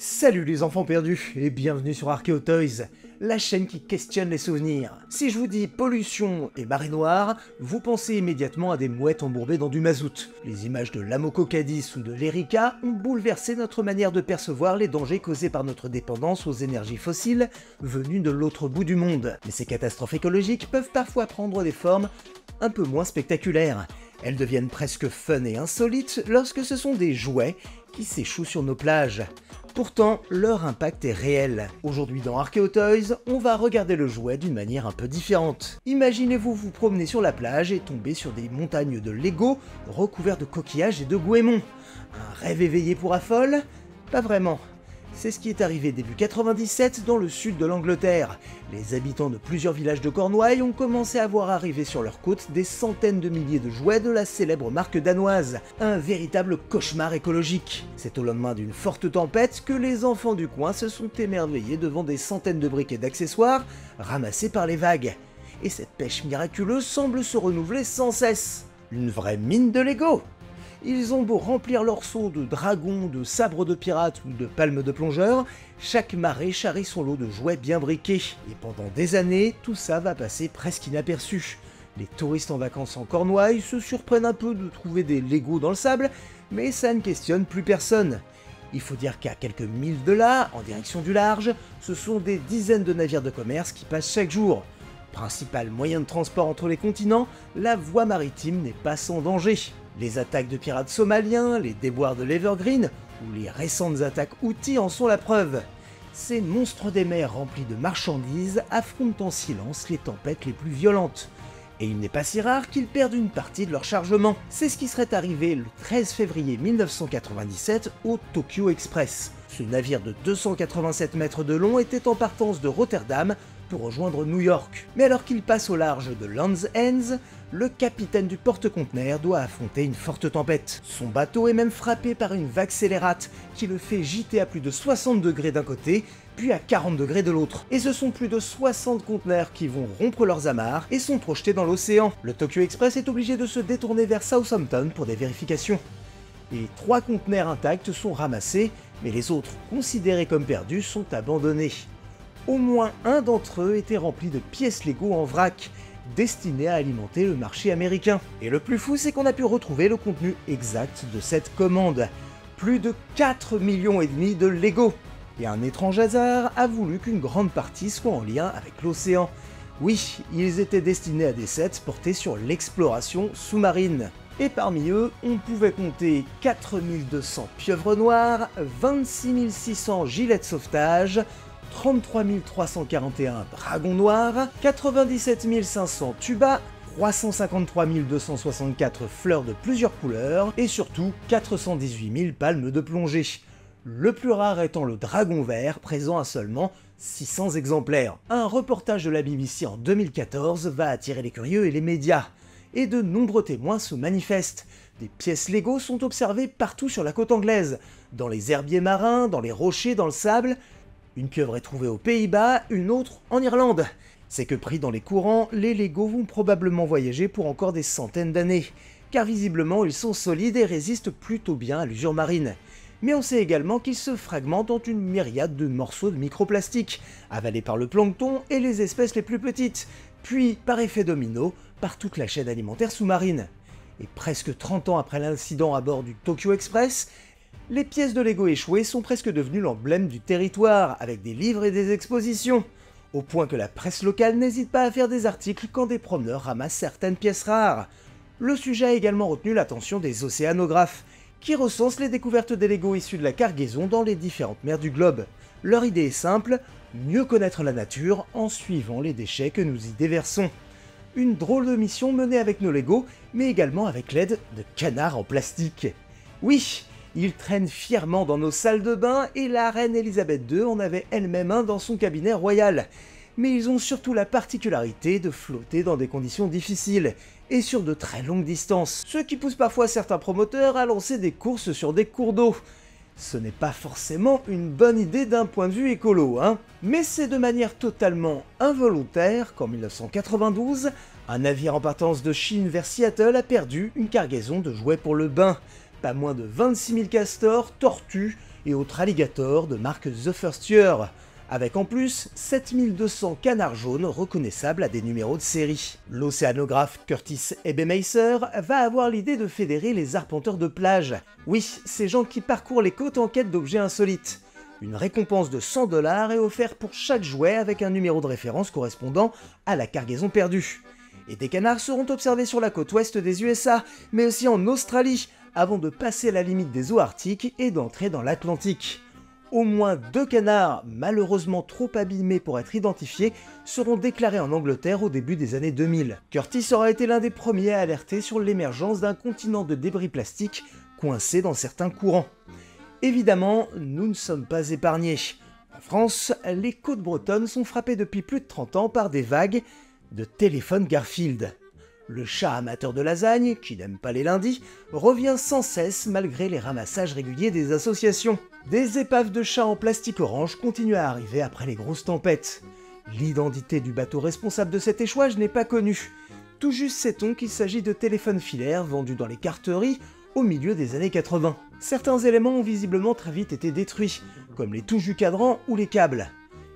Salut les enfants perdus et bienvenue sur Archeo Toys, la chaîne qui questionne les souvenirs. Si je vous dis pollution et marée noire, vous pensez immédiatement à des mouettes embourbées dans du mazout. Les images de l'Amoco Cadiz ou de l'Erika ont bouleversé notre manière de percevoir les dangers causés par notre dépendance aux énergies fossiles venues de l'autre bout du monde. Mais ces catastrophes écologiques peuvent parfois prendre des formes un peu moins spectaculaires. Elles deviennent presque fun et insolites lorsque ce sont des jouets qui s'échouent sur nos plages. Pourtant, leur impact est réel. Aujourd'hui dans Archeo Toys, on va regarder le jouet d'une manière un peu différente. Imaginez-vous vous promener sur la plage et tomber sur des montagnes de Lego recouverts de coquillages et de goémons. Un rêve éveillé pour affole? Pas vraiment. C'est ce qui est arrivé début 97 dans le sud de l'Angleterre. Les habitants de plusieurs villages de Cornouailles ont commencé à voir arriver sur leurs côtes des centaines de milliers de jouets de la célèbre marque danoise. Un véritable cauchemar écologique. C'est au lendemain d'une forte tempête que les enfants du coin se sont émerveillés devant des centaines de briquets d'accessoires ramassés par les vagues. Et cette pêche miraculeuse semble se renouveler sans cesse. Une vraie mine de Lego! Ils ont beau remplir leurs seaux de dragons, de sabres de pirates ou de palmes de plongeurs, chaque marée charrie son lot de jouets bien briqués. Et pendant des années, tout ça va passer presque inaperçu. Les touristes en vacances en Cornouailles se surprennent un peu de trouver des Lego dans le sable, mais ça ne questionne plus personne. Il faut dire qu'à quelques milles de là, en direction du large, ce sont des dizaines de navires de commerce qui passent chaque jour. Principal moyen de transport entre les continents, la voie maritime n'est pas sans danger. Les attaques de pirates somaliens, les déboires de l'Evergreen ou les récentes attaques Houthis en sont la preuve. Ces monstres des mers remplis de marchandises affrontent en silence les tempêtes les plus violentes. Et il n'est pas si rare qu'ils perdent une partie de leur chargement. C'est ce qui serait arrivé le 13 février 1997 au Tokyo Express. Ce navire de 287 mètres de long était en partance de Rotterdam pour rejoindre New York. Mais alors qu'il passe au large de Land's End, le capitaine du porte-conteneurs doit affronter une forte tempête. Son bateau est même frappé par une vague scélérate qui le fait gîter à plus de 60 degrés d'un côté, puis à 40 degrés de l'autre. Et ce sont plus de 60 conteneurs qui vont rompre leurs amarres et sont projetés dans l'océan. Le Tokyo Express est obligé de se détourner vers Southampton pour des vérifications. Les 3 conteneurs intacts sont ramassés, mais les autres, considérés comme perdus, sont abandonnés. Au moins un d'entre eux était rempli de pièces Lego en vrac, destinées à alimenter le marché américain. Et le plus fou, c'est qu'on a pu retrouver le contenu exact de cette commande. Plus de 4,5 millions de Lego. Et un étrange hasard a voulu qu'une grande partie soit en lien avec l'océan. Oui, ils étaient destinés à des sets portés sur l'exploration sous-marine. Et parmi eux, on pouvait compter 4200 pieuvres noires, 26 600 gilets de sauvetage, 33 341 dragons noirs, 97 500 tubas, 353 264 fleurs de plusieurs couleurs et surtout 418 000 palmes de plongée. Le plus rare étant le dragon vert, présent à seulement 600 exemplaires. Un reportage de la BBC en 2014 va attirer les curieux et les médias, et de nombreux témoins se manifestent. Des pièces Lego sont observées partout sur la côte anglaise, dans les herbiers marins, dans les rochers, dans le sable. Une pieuvre est trouvée aux Pays-Bas, une autre en Irlande. C'est que pris dans les courants, les Lego vont probablement voyager pour encore des centaines d'années, car visiblement ils sont solides et résistent plutôt bien à l'usure marine. Mais on sait également qu'ils se fragmentent en une myriade de morceaux de microplastique, avalés par le plancton et les espèces les plus petites, puis par effet domino, par toute la chaîne alimentaire sous-marine. Et presque 30 ans après l'incident à bord du Tokyo Express, les pièces de Lego échouées sont presque devenues l'emblème du territoire, avec des livres et des expositions, au point que la presse locale n'hésite pas à faire des articles quand des promeneurs ramassent certaines pièces rares. Le sujet a également retenu l'attention des océanographes, qui recensent les découvertes des Lego issues de la cargaison dans les différentes mers du globe. Leur idée est simple, mieux connaître la nature en suivant les déchets que nous y déversons. Une drôle de mission menée avec nos Lego, mais également avec l'aide de canards en plastique. Oui, ils traînent fièrement dans nos salles de bain et la reine Elisabeth II en avait elle-même un dans son cabinet royal. Mais ils ont surtout la particularité de flotter dans des conditions difficiles et sur de très longues distances, ce qui pousse parfois certains promoteurs à lancer des courses sur des cours d'eau. Ce n'est pas forcément une bonne idée d'un point de vue écolo, hein. Mais c'est de manière totalement involontaire qu'en 1992, un navire en partance de Chine vers Seattle a perdu une cargaison de jouets pour le bain. Pas moins de 26 000 castors, tortues et autres alligators de marque The First Year, avec en plus 7200 canards jaunes reconnaissables à des numéros de série. L'océanographe Curtis Ebemeisser va avoir l'idée de fédérer les arpenteurs de plage. Oui, ces gens qui parcourent les côtes en quête d'objets insolites. Une récompense de 100 $ est offerte pour chaque jouet avec un numéro de référence correspondant à la cargaison perdue. Et des canards seront observés sur la côte ouest des USA, mais aussi en Australie, avant de passer la limite des eaux arctiques et d'entrer dans l'Atlantique. Au moins 2 canards, malheureusement trop abîmés pour être identifiés, seront déclarés en Angleterre au début des années 2000. Curtis aura été l'un des premiers à alerter sur l'émergence d'un continent de débris plastiques coincés dans certains courants. Évidemment, nous ne sommes pas épargnés. En France, les côtes bretonnes sont frappées depuis plus de 30 ans par des vagues de téléphones Garfield. Le chat amateur de lasagne, qui n'aime pas les lundis, revient sans cesse malgré les ramassages réguliers des associations. Des épaves de chats en plastique orange continuent à arriver après les grosses tempêtes. L'identité du bateau responsable de cet échouage n'est pas connue. Tout juste sait-on qu'il s'agit de téléphones filaires vendus dans les carteries au milieu des années 80. Certains éléments ont visiblement très vite été détruits, comme les touches du cadran ou les câbles.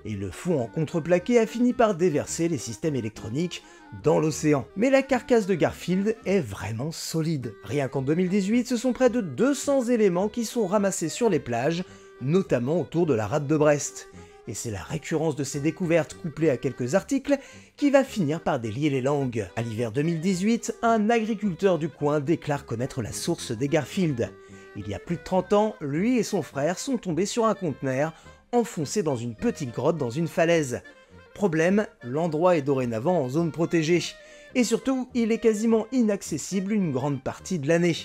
Et le fond en contreplaqué a fini par déverser les systèmes électroniques dans l'océan. Mais la carcasse de Garfield est vraiment solide. Rien qu'en 2018, ce sont près de 200 éléments qui sont ramassés sur les plages, notamment autour de la rade de Brest. Et c'est la récurrence de ces découvertes couplée à quelques articles qui va finir par délier les langues. À l'hiver 2018, un agriculteur du coin déclare connaître la source des Garfield. Il y a plus de 30 ans, lui et son frère sont tombés sur un conteneur enfoncé dans une petite grotte dans une falaise. Problème, l'endroit est dorénavant en zone protégée. Et surtout, il est quasiment inaccessible une grande partie de l'année.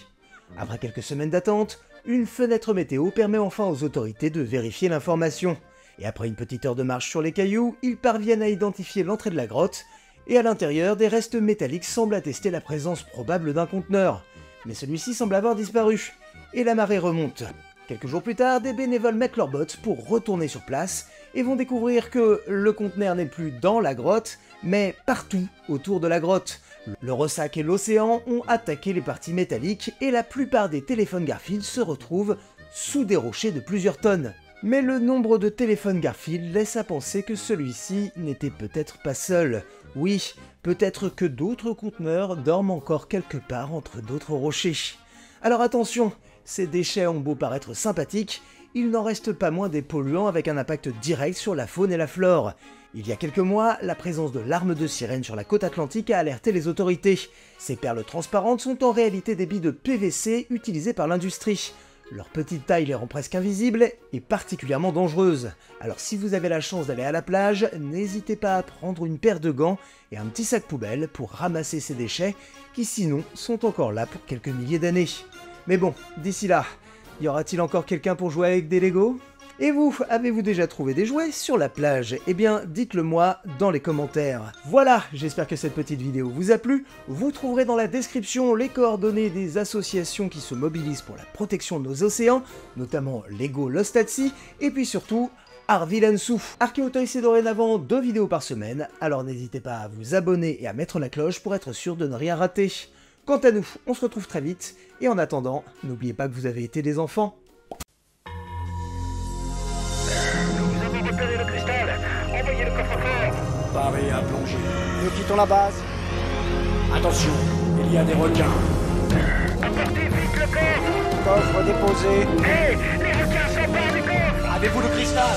Après quelques semaines d'attente, une fenêtre météo permet enfin aux autorités de vérifier l'information. Et après une petite heure de marche sur les cailloux, ils parviennent à identifier l'entrée de la grotte, et à l'intérieur, des restes métalliques semblent attester la présence probable d'un conteneur. Mais celui-ci semble avoir disparu, et la marée remonte. Quelques jours plus tard, des bénévoles mettent leurs bottes pour retourner sur place et vont découvrir que le conteneur n'est plus dans la grotte, mais partout autour de la grotte. Le ressac et l'océan ont attaqué les parties métalliques et la plupart des téléphones Garfield se retrouvent sous des rochers de plusieurs tonnes. Mais le nombre de téléphones Garfield laisse à penser que celui-ci n'était peut-être pas seul. Oui, peut-être que d'autres conteneurs dorment encore quelque part entre d'autres rochers. Alors attention, ces déchets ont beau paraître sympathiques, il n'en reste pas moins des polluants avec un impact direct sur la faune et la flore. Il y a quelques mois, la présence de larmes de sirène sur la côte atlantique a alerté les autorités. Ces perles transparentes sont en réalité des billes de PVC utilisées par l'industrie. Leur petite taille les rend presque invisibles et particulièrement dangereuses. Alors si vous avez la chance d'aller à la plage, n'hésitez pas à prendre une paire de gants et un petit sac poubelle pour ramasser ces déchets qui sinon sont encore là pour quelques milliers d'années. Mais bon, d'ici là, y aura-t-il encore quelqu'un pour jouer avec des Lego ? Et vous, avez-vous déjà trouvé des jouets sur la plage ? Eh bien, dites-le moi dans les commentaires. Voilà, j'espère que cette petite vidéo vous a plu. Vous trouverez dans la description les coordonnées des associations qui se mobilisent pour la protection de nos océans, notamment Lego Lost at Sea, et puis surtout Harvey Lansou. Arkéo Toys, c'est dorénavant 2 vidéos par semaine, alors n'hésitez pas à vous abonner et à mettre la cloche pour être sûr de ne rien rater. Quant à nous, on se retrouve très vite, et en attendant, n'oubliez pas que vous avez été des enfants. Nous avons repéré le cristal. Envoyez le coffre-fort. Paré à plonger. Nous quittons la base. Attention, il y a des requins. Apportez vite le coffre. Coffre déposé. Hé, les requins s'emparent du coffre. Avez-vous le cristal?